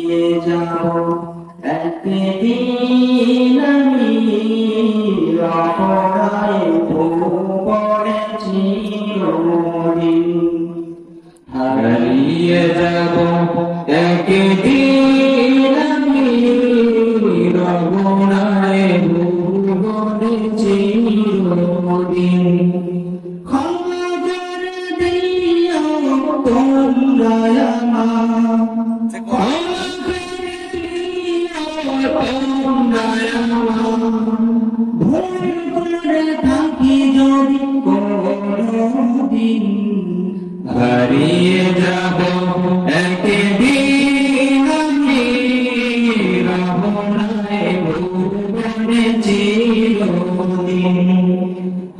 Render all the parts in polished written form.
হারিয়ে যাব একদিন আমি অপরায় পড়েছি হারিয়ে যাব একদিন আমি রবনায় পড়েছি ক্ষমা করে দিও তোমরা ভুল করে থাকি যদি কোনদিন হারিয়ে যাব একদিন আমি রবনায় পড়েছি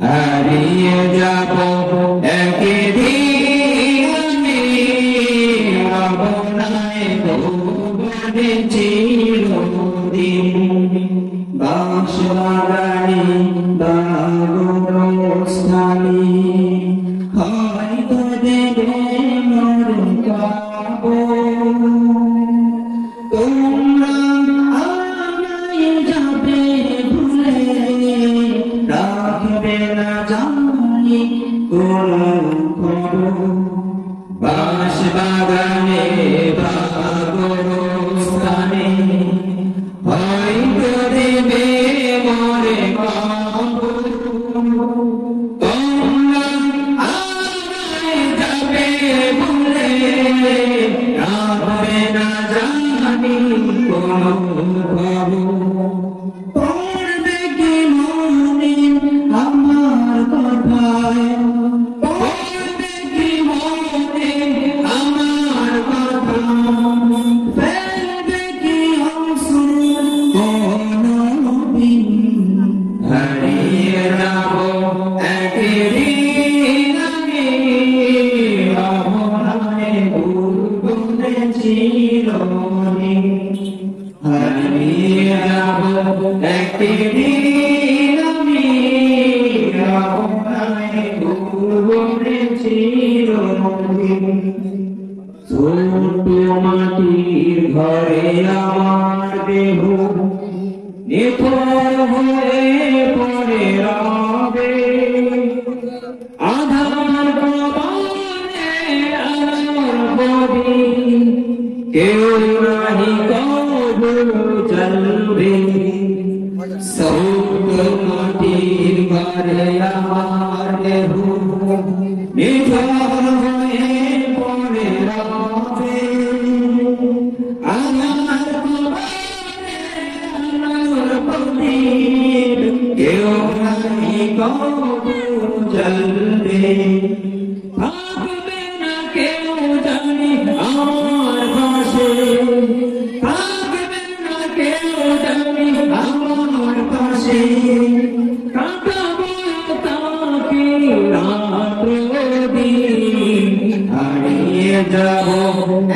হারিয়ে যাব একদিন আমি রবনায় পড়েছি বাঁশবাগানে বাগরস্থানে হয়তো দেবে মোর কবর তোমরা আমায় যাবে ভুলে রাখবে না জানি কোনো খবর বাঁশবাগানে বাগরস্থানে হয়তো দেবে মোরে কবর তোমরা আমায় যাবে ভুলে রাখবে না জানি কোনো খবর পড়বে কি মনে আমার কথায় পড়বে কি মনে আমার কথা ফেলবে কি অশ্রু হারিয়ে যাব একদিন আমি রবনায় পড়েছি হারিয়ে যাব একদিন আমি রবনায় পড়েছি ছোট মাটির ঘরে আমার দেহ নিথর হয়ে পড়ে রবে আধার কবরে আলোর প্রদীপ কেউ নাহি কবু জ্বলবে ছোট মাটির ঘরে আমার দেহ নিথর হয়ে পড়ে রবে আধার কেউ নাহি কবু জ্বলবে থাকবে না কেউ জানি আমার পাশে থাকবে না কেউ জানি আমার পাশে কাটাবো তাকে রাত্রি হারিয়ে যাব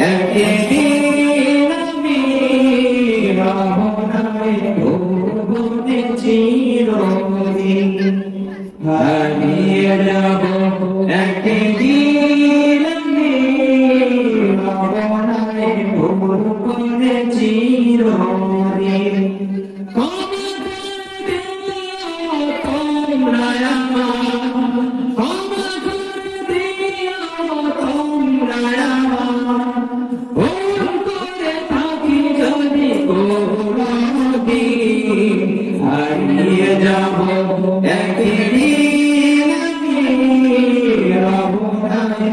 একদিন আমি রবনায় পড়েছি হারিয়ে যাব একদিন আমি রবনায় পড়েছি তোমরা হারিয়ে যাব একদিন আমি রবনায়